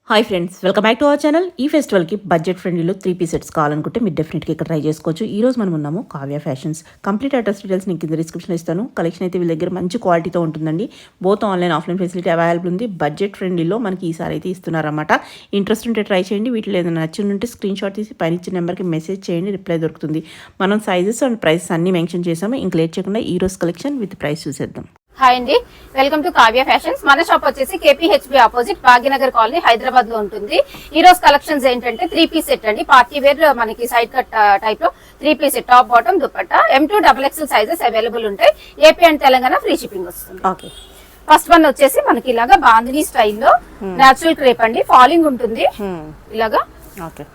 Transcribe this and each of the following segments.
Hi friends, welcome back to our channel. ఈ ఫెస్టివల్కి budget ఫ్రెండ్లీలో 3 sets కావాలనుకుంటే మీరు డెఫినెట్గా ఇక్కడ ట్రై చేసుకోవచ్చు. ఈ రోజు మనం ఉన్నాము Kavya fashions. Complete address details నేను కింద డిస్క్రిప్షన్లో ఇస్తాను. కలెక్షన్ అయితే వీళ్ళ దగ్గర మంచి క్వాలిటీతో ఉంటుందండి. Both online offline facility available ఉంది. బడ్జెట్ ఫ్రెండ్లీలో మనకి ఈసారి అయితే ఇస్తున్నారన్నమాట. ఇంట్రెస్ట్ ఉంటే ట్రై చేయండి. వీటిలో ఏదైనా నచ్చిందంటే స్క్రీన్ షాట్ తీసి పైన ఇచ్చిన నెంబర్కి మెసేజ్ చేయండి, రిప్లై దొరుకుతుంది. మనం సైజెస్ అండ్ ప్రైసెస్ అన్ని మెన్షన్ చేసాము. ఇంక లేట్ చేయకుండా ఈ రోజు కలెక్షన్ విత్ ప్రైస్ చూసేద్దాం. హాయ్ అండి, వెల్కమ్ టు కావ్య ఫ్యాషన్స్. మన షాప్ వచ్చేసి KPHB opposite Bhagyanagar colony Hyderabad లో ఉంటుంది. ఈ రోజు కలెక్షన్స్ ఏంటంటే 3 సెట్ అండి. పార్టీ వేర్ మనకి సైడ్ కట్ టైప్ లో 3 set, top bottom dupatta. M2 XXL sizes available ఉంటాయి. AP and Telangana free shipping వస్తుంది. ఓకే, ఫస్ట్ వన్ వచ్చేసి మనకి ఇలాగా బాందినీ స్టైల్లో నేచురల్ క్రేప్ అండి. ఫాలింగ్ ఉంటుంది ఇలాగా. ఓకే,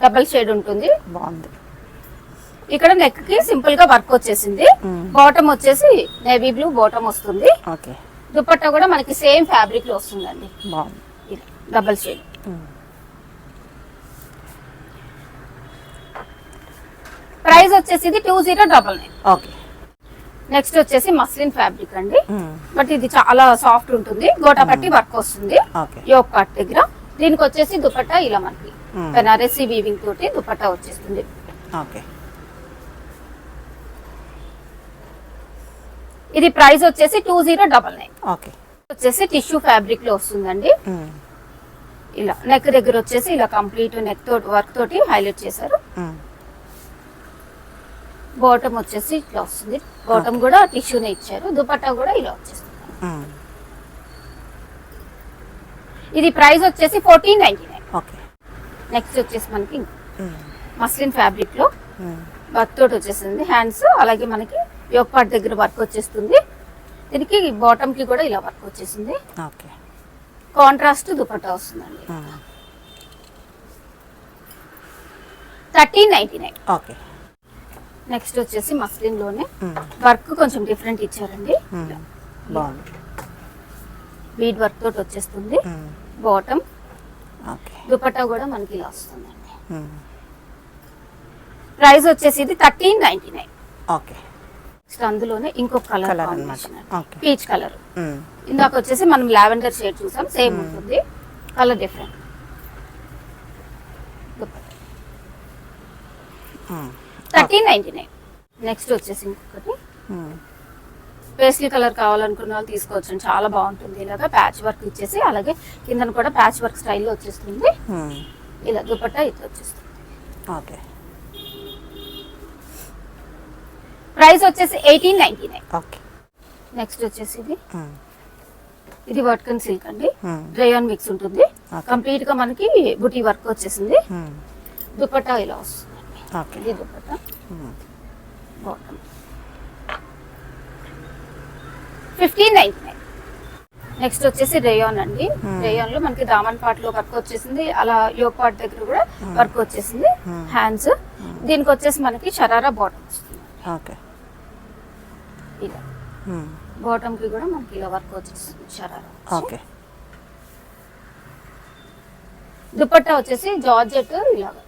డబల్ షేడ్ ఉంటుంది. బాగుంది. ఇక్కడ నెక్ కి సింపుల్ గా వర్క్ వచ్చేసింది. బాటమ్ వచ్చేసి నేవీ బ్లూ బాటమ్ వస్తుంది. ఓకే, దుపట్టా కూడా మనకి సేమ్ ఫ్యాబ్రిక్ లో వస్తుందండి. బాగుంది. Double shade. ప్రైస్ వచ్చేసి ఇది 2099. ఓకే, నెక్స్ట్ వచ్చేసి మస్లిన్ ఫ్యాబ్రిక్ అండి. బట్ ఇది చాలా సాఫ్ట్ ఉంటుంది. గోటా పట్టి వర్క్ వస్తుంది యోక్ పార్ట్ దగ్గర. దీనికి వచ్చేసి దుపట్టా ఇలా మనకి బెనారసీ వీవింగ్ తోటి దుపట్టా వచ్చేస్తుంది. ఓకే, ఇది ప్రైస్ వచ్చేసి 2099. ఓకే, వచ్చేసి టిష్యూ ఫ్యాబ్రిక్ లో వస్తుందండి. ఇలా నెక్ దగ్గర వచ్చేసి ఇలా కంప్లీట్ నెక్ తోటి వర్క్ తోటి హైలైట్ చేశారు. బాటమ్ వచ్చేసి ఇట్లా వస్తుంది. బాటమ్ కూడా టిష్యూనే ఇచ్చారు. దుపట్టా కూడా ఇలా వచ్చేస్తుంది. ఇది ప్రైస్ వచ్చేసి 1499. ఓకే, నెక్స్ట్ వచ్చేసి మనకి మస్లిన్ ఫ్యాబ్రిక్ లో వర్క్ తోటి వచ్చేసింది. హ్యాండ్స్ అలాగే మనకి యోక్ పార్ట్ దగ్గర వర్క్ వచ్చేస్తుంది. దీనికి బాటమ్ కి కూడా ఇలా వర్క్ వచ్చేసింది. ఓకే, కాంట్రాస్ట్ దుపట్టా వస్తుందండి. 1399. ఓకే, నెక్స్ట్ వచ్చేసి మస్లిన్ లోనే వర్క్ కొంచెం డిఫరెంట్ ఇచ్చారండి. బాగుంది. బీడ్ వర్క్ తోటి వచ్చేస్తుంది. బాటమ్, ఓకే, దుపట్టా కూడా మనకి ఇలా వస్తుందండి. ప్రైస్ వచ్చేసి ఇది 1399. ఓకే, అందులోనే ఇంకొక కలర్ పీచ్ కలర్. ఇందాక వచ్చేసి మనం లావెండర్ షేడ్ చూసాం, సేమ్ ఉంటుంది, కలర్ డిఫరెంట్. 1399. నెక్స్ట్ వచ్చేసి ఇంకొకటి పేస్లీ కలర్ కావాలనుకున్న వాళ్ళు తీసుకోవచ్చు. చాలా బాగుంటుంది. ఇలాగా ప్యాచ్ వర్క్ ఇచ్చేసి అలాగే కింద కూడా ప్యాచ్ వర్క్ స్టైల్లో వచ్చేస్తుంది. ఇలా దుపట్టా ఇది వచ్చేస్తుంది. ఓకే, ప్రైస్ వచ్చేసి 1899. ఓకే, నెక్స్ట్ వచ్చేసి ఇది వర్కన్ సిల్క్ అండి. రేయాన్ మిక్స్ ఉంటుంది. కంప్లీట్ గా మనకి బుటీ వర్క్ వచ్చేసింది. దుపట్టా ఇలా వస్తుంది. ఇది దుపట్టా. బాటమ్ 1599. నెక్స్ట్ వచ్చేసి రేయాన్ అండి. రేయాన్ లో మనకి దామన్ పార్ట్ లో వర్క్ వచ్చేసింది. అలా యోక్ పార్ట్ దగ్గర కూడా వర్క్ వచ్చేసింది. హ్యాండ్స్ దీనికి వచ్చేసి మనకి షరారా బాటమ్ వస్తుంది. ఓకే, ఇలా బాటమ్ కి కూడా మనకి ఇలా వర్క్ వచ్చేస్తుంది షరారా. ఓకే, దుపట్టా వచ్చేసి జార్జెట్ ఇలాగా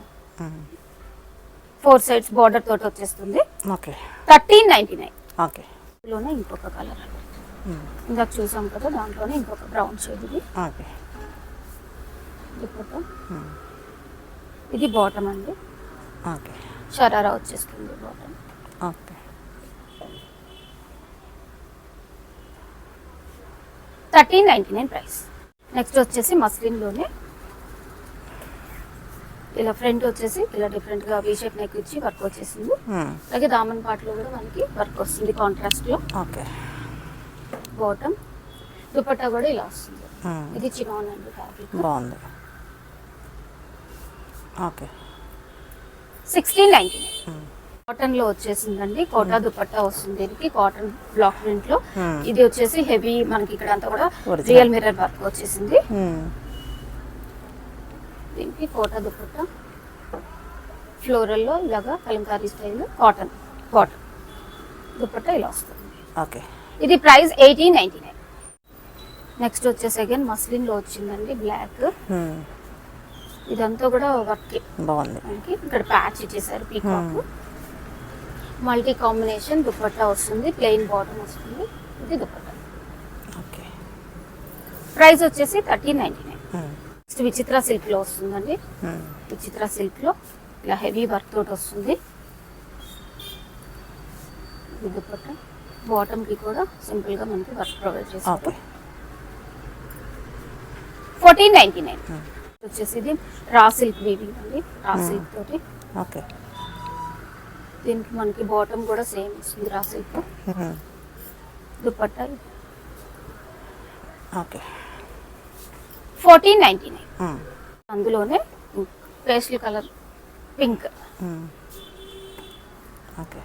4 సైడ్స్ బార్డర్ తోటి వచ్చేస్తుంది. ఓకే, 1399. ఓకే, లోనే ఇంకొక కలర్ అండి. ఇందాక చూసాం కదా, దాంట్లోనే ఇంకొక బ్రౌన్ షేడ్. ఇది ఓకే, దుపట్టా. ఇది బాటమ్ అండి. ఓకే, షరారా వచ్చేస్తుంది బాటమ్. Okay, 1399 price. నెక్స్ట్ వచ్చేసి మస్లిన్ లోనే ఇలా ఫ్రంట్ వచ్చేసి ఇలా డిఫరెంట్ గా వీ షేప్ నెక్ ఇచ్చి వర్క్ వచ్చేసింది. అలాగే దామన్ పార్ట్ లో కూడా మనకి వర్క్ వస్తుంది కాంట్రాస్ట్ లో. ఓకే, బాటమ్, దుపట్టా కూడా ఇలా వస్తుంది. ఇది చినాన్ అండి ఫ్యాబ్రిక్. బాగుంది. ఓకే, 1699. కాటన్ లో వచ్చేసిందండి. కోటా దుపట్టా వస్తుంది. దీనికి కాటన్ బ్లాక్ ప్రింట్ లో. ఇది వచ్చేసి హెవీ మనకి ఇక్కడ అంతా కూడా రియల్ మిర్రర్ వర్క్ వచ్చేసింది. దీనికి కోటా దుపట్టా ఫ్లోరల్ లో ఇలాగా Kalamkari style cotton bottom, dupatta ఇలా వస్తుంది. ఓకే, ఇది ప్రైస్ 1899. నెక్స్ట్ వచ్చేసి అగైన్ మస్లిన్ లో వచ్చిందండి బ్లాక్. ఇదంతా కూడా వర్క్ బాగుంది. మనకి ఇక్కడ ప్యాచ్ ఇచ్చేసారు పీకాక్. మల్టీ కాంబినేషన్ దుపట్టా వస్తుంది. ప్లెయిన్ బాటమ్ వస్తుంది. ఇది దుపట్టా. ఓకే, ప్రైస్ వచ్చేసి 1399. నెక్స్ట్ విచిత్ర సిల్క్ లో వస్తుందండి. విచిత్ర సిల్క్ లో ఇలా హెవీ వర్క్ తోటి వస్తుంది. దుపట్ట బాటమ్ కి కూడా సింపుల్ గా మనకి వర్క్ ప్రొవైడ్ చేస్తారు. 1499 వచ్చేసి ఇది రా సిల్క్ వీవింగ్ అండి. రా సిల్క్ తోటి ఓకే. దీనికి మనకి బాటమ్ కూడా సేమ్ వస్తుంది రా సిల్క్. దుపట్టా ఓకే 1499. అందులోనే pastel colour pink. Okay.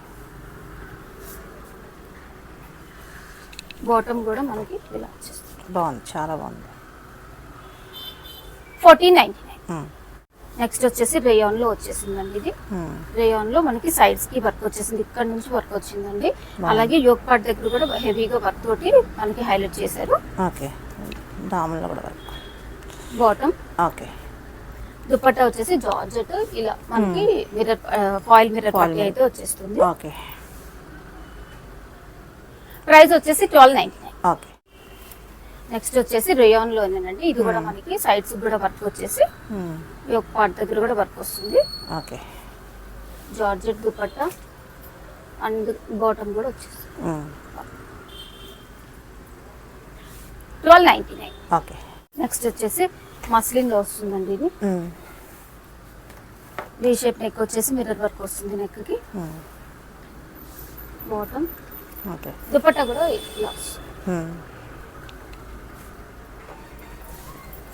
Bottom కూడా మనకి ఇలా వచ్చేస్తుంది. బాగుంది, చాలా బాగుంది. 1499. నెక్స్ట్ వచ్చేసి రేయాన్ లో వచ్చేసిందండి. ఇది రేయాన్ లో మనకి సైడ్స్ కి వర్క్ వచ్చేసింది. ఇక్కడ నుంచి వర్క్ వచ్చిందండి. అలాగే యోక్ పార్ట్ దగ్గర కూడా హెవీగా వర్క్ తోటి మనకి హైలైట్ చేశారు. ఓకే. దామన్లో కూడా వర్క్. Bottom okay. దుపట్టా వచ్చేసి జార్జెట్ ఇలా మనకి మిర్రర్ ఫాయిల్ మిర్రర్ పట్టి అయితే వచ్చేస్తుంది. ఓకే. ప్రైస్ వచ్చేసి 1299. ఓకే. నెక్స్ట్ వచ్చేసి రేయాన్ లోనేనండి. ఇది కూడా మనకి సైడ్స్ కూడా వర్క్ వచ్చేసి యోక్ పార్ట్ దగ్గర కూడా వర్క్ వస్తుంది. Okay. Georgette dupatta and bottom కూడా వచ్చేస్తుంది. 1299. ఓకే. నెక్స్ట్ వచ్చేసి మస్లిన్ లో వస్తుందండి. ఇది వీ షేప్ నెక్ వచ్చేసి మిర్రర్ వర్క్ వస్తుంది నెక్ కి. Bottom okay. దుపట్టా కూడా ఇలా వస్తుంది.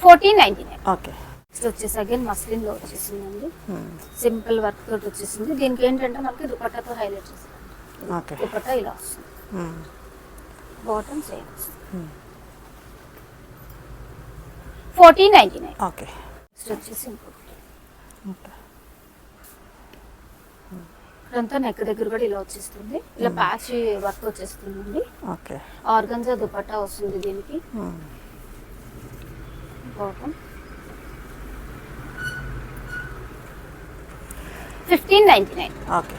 1499. ఓకే. నెక్స్ట్ వచ్చేసి అగైన్ మస్లిన్ లో వచ్చేసిందండి. సింపుల్ వర్క్ తోటి వచ్చేసింది. దీనికి ఏంటంటే మనకి దుపట్టాతో హైలైట్ చేస్తుంది. ఓకే. దుపట్టా ఇలా వస్తుంది. బాటమ్ సేమ్ వస్తుంది. 1499. ఓకే. నెక్స్ట్ వచ్చేసి ఇదంతా నెక్ దగ్గర కూడా ఇలా వచ్చేస్తుంది. ఇలా ప్యాచ్ వర్క్ వచ్చేస్తుందండి. ఓకే. ఆర్గంజా దుపట్టా వస్తుంది దీనికి. బాటమ్ 1599. ఓకే.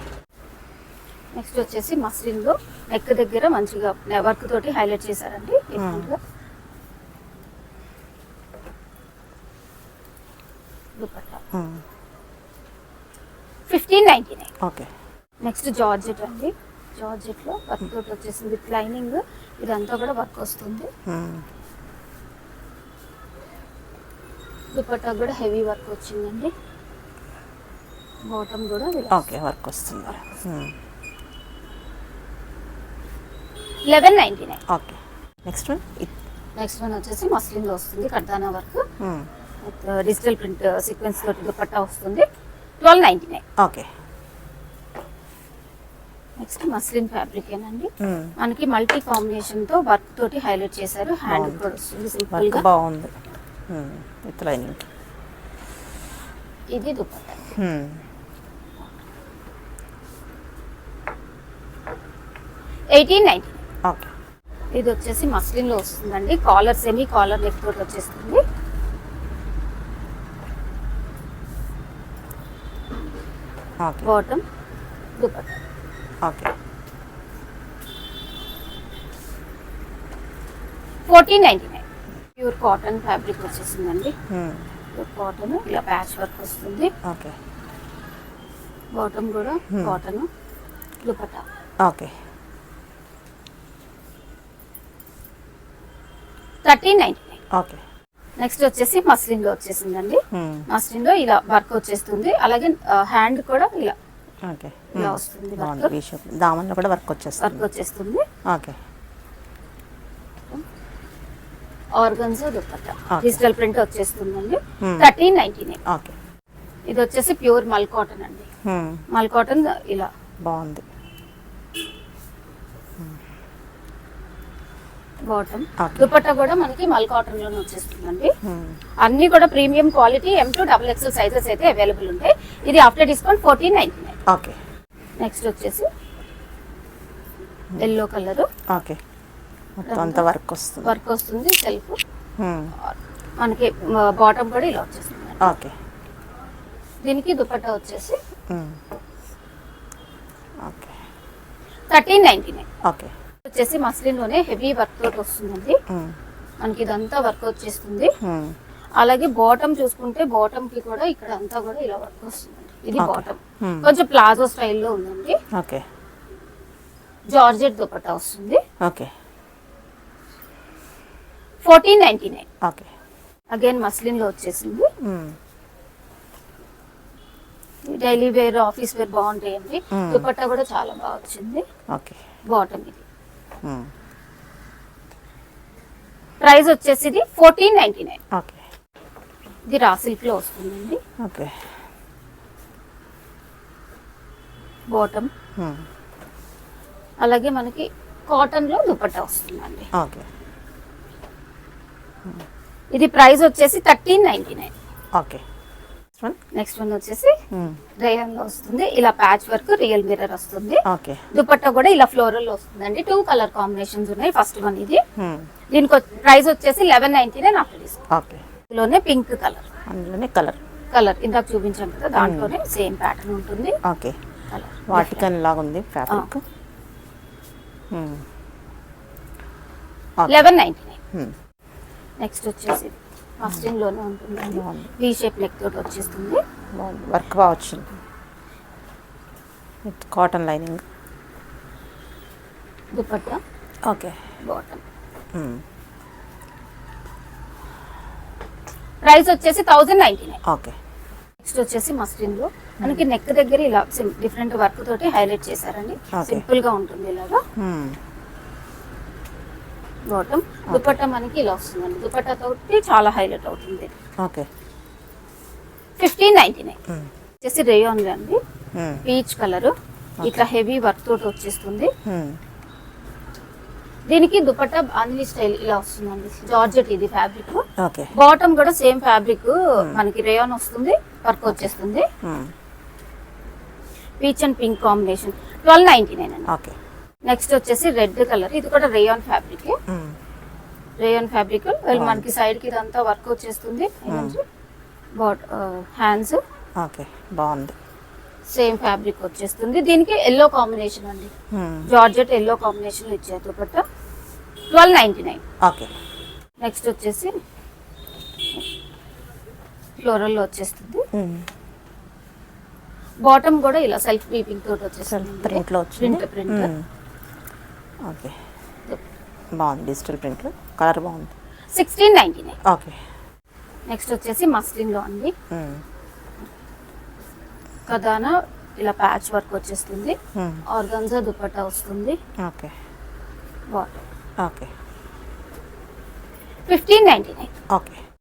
నెక్స్ట్ వచ్చేసి మస్లిన్ లో నెక్ దగ్గర మంచిగా వర్క్ తోటి హైలైట్ చేశారండి. దుపట్టా 1599. ఓకే. నెక్స్ట్ జార్జెట్ అండి. జార్జెట్ లో వర్క్ తోటి వచ్చేసింది. లైనింగ్ ఇదంతా కూడా వర్క్ వస్తుంది. దుపట్టా కూడా హెవీ వర్క్ వచ్చిందండి. బాటమ్ కూడా ఓకే వర్క్ వస్తుంది. 1199. Okay. Next one. Next one వచ్చేసి మస్లిన్ లో వస్తుంది. కర్దానా వర్క్ డిజిటల్ ప్రింట్ సీక్వెన్స్ తోటి దుపట్టా వస్తుంది. 1299. ఓకే. నెక్స్ట్ మస్లిన్ ఫ్యాబ్రిక్ ఏనండి. మనకి మల్టీ కాంబినేషన్ తో వర్క్ తోటి హైలైట్ చేశారు. హ్యాండ్ కూడా వస్తుంది సింపుల్ గా. బాగుంది విత్ లైనింగ్. ఇది దుపట్టా. 1899. ఓకే. ఇది వచ్చేసి మస్లిన్ లో వస్తుందండి. కాలర్ సెమీ కాలర్ నెక్ తోటి వచ్చేస్తుంది. Okay. Bottom dupatta. Okay. 1499. Pure cotton fabric వచ్చేసిందండి. ప్యూర్ కాటన్ ఇలా ప్యాచ్ వర్క్ వస్తుంది. ఓకే. బాటమ్ కూడా cotton dupatta. Okay. 1399. Okay. Next వచ్చేసి మస్లిన్ లో వచ్చేసిందండి. మస్లిన్ లో ఇలా వర్క్ వచ్చేస్తుంది. అలాగే హ్యాండ్ కూడా ఇలా ఓకే. ఇలా వస్తుంది. దామన్లో కూడా వర్క్ వచ్చేస్తుంది. Okay. Organza dupatta digital print వచ్చేస్తుందండి. 1399. ఓకే. ఇది వచ్చేసి ప్యూర్ మల్ కాటన్ అండి. మల్ కాటన్ ఇలా బాగుంది. బాటమ్ దుపట్టా కూడా మనకి మల్ కాటన్ లోనే వచ్చేస్తుందండి. అన్ని కూడా premium quality M2 XXL sizes అయితే అవైలబుల్ ఉంటాయి. ఇది ఆఫ్టర్ డిస్కౌంట్ 1499. ఓకే. నెక్స్ట్ వచ్చేసి ఎల్లో కలర్. ఓకే. మొత్తం అంతా వర్క్ వస్తుంది. సెల్ఫ్ మనకి బాటమ్ కూడా ఇలా వచ్చేస్తుంది. ఓకే. దీనికి దుపట్టా వచ్చేసి ఓకే. 1399. ఓకే. వచ్చేసి మస్లిన్ లోనే హెవీ వర్క్ తోటి వస్తుందండి. మనకి ఇదంతా వర్క్ వచ్చేస్తుంది. అలాగే బాటమ్ చూసుకుంటే బాటమ్ కి కూడా ఇక్కడ అంతా కూడా ఇలా వర్క్ వస్తుందండి. ఇది Okay. Bottom Hmm. కొంచెం ప్లాజో స్టైల్లో ఉందండి. ఓకే జార్జెట్ దుపట్టా వస్తుంది. ఓకే 1499. ఓకే అగైన్ మస్లిన్ లో వచ్చేసింది. డైలీ వేర్ ఆఫీస్ వేర్ బాగుంటాయండి. దుపట్టా కూడా చాలా బాగా వచ్చింది. ఓకే బాటమ్ ఇది ప్రైస్ వచ్చేసి 1499. ఓకే ఇది రా సిల్క్ లో వస్తుందండి. ఓకే బాటమ్ అలాగే మనకి కాటన్ లో దుపట్టా వస్తుందండి. ఓకే ఇది ప్రైస్ వచ్చేసి 1399. ఓకే నెక్స్ట్ వన్ వచ్చేసి రేయన్ లో వస్తుంది. ఇలా ప్యాచ్ వర్క్ రియల్ మిర్రర్ వస్తుంది. ఓకే దుపట్టా కూడా ఇలా ఫ్లోరల్ లో వస్తుందండి. 2 కలర్ కాంబినేషన్స్ ఉన్నాయి. ఫస్ట్ వన్ ఇది. దీనికి ప్రైస్ వచ్చేసి 1199 ఆఫ్టర్ డిస్కౌంట్. ఓకే లోనే పింక్ కలర్ అందులోనే కలర్ ఇందాక చూపించాం కదా దాంట్లోనే సేమ్ ప్యాటర్న్ ఉంటుంది. ఓకే కలర్ వాటికన్ లాగా ఉంది ఫ్యాబ్రిక్. 1199. నెక్స్ట్ వచ్చేసి మస్టింగ్ లోనే ఉంటుందండి. వి షేప్ నెక్ తోటి వచ్చేస్తుంది. బాగుంది వర్క్ బాగా వచ్చింది. With cotton lining. Dupatta okay bottom price వచ్చేసి 1099. ఓకే నెక్స్ట్ వచ్చేసి మస్టిన్ లో మనకి నెక్ దగ్గర ఇలా డిఫరెంట్ వర్క్ తోటి హైలైట్ చేశారండి. Okay. సింపుల్ గా ఉంటుంది ఇలాగా. బాటమ్ దుపట్టా మనకి ఇలా వస్తుందండి. దుపట్టా తోటి చాలా హైలైట్ అవుతుంది. ఓకే 1599. వచ్చేసి రేయాన్ అండి. పీచ్ కలర్ ఇట్లా హెవీ వర్క్ తోటి వచ్చేస్తుంది. దీనికి దుపట్టా బాందిని స్టైల్ ఇలా వస్తుందండి. జార్జెట్ ఇది ఫ్యాబ్రిక్. ఓకే బాటమ్ కూడా సేమ్ ఫ్యాబ్రిక్ మనకి రేయాన్ వస్తుంది. వర్క్ వచ్చేస్తుంది. పీచ్ అండ్ పింక్ కాంబినేషన్ 1299 అండి. ఓకే నెక్స్ట్ వచ్చేసి రెడ్ కలర్. ఇది కూడా రేయాన్ ఫ్యాబ్రిక్. రేయాన్ ఫ్యాబ్రిక్ మనకి సైడ్ కి ఇదంతా వర్క్ వచ్చేస్తుంది. హ్యాండ్స్ ఓకే బాగుంది. సేమ్ ఫ్యాబ్రిక్ వచ్చేస్తుంది. దీనికి ఎల్లో కాంబినేషన్ అండి. జార్జెట్ ఎల్లో కాంబినేషన్ లో ఇచ్చారు దుపట్టా 1299. ఓకే నెక్స్ట్ వచ్చేసి ఫ్లోరల్ లో వచ్చేస్తుంది. బాటమ్ కూడా ఇలా సెల్ఫ్ వీపింగ్ తోటి వచ్చేస్తుంది. ప్రింట్లో వచ్చింది. ప్రింట్ ఓకే బాగుంది. డిజిటల్ ప్రింట్లో కలర్ బాగుంది. 1699. ఓకే నెక్స్ట్ వచ్చేసి మస్లిన్ లో అండి. కదానా ఇలా ప్యాచ్ వర్క్ వచ్చేస్తుంది. ఆర్గాన్జా దుపట్టా వస్తుంది. Okay bottom okay 1599. ఓకే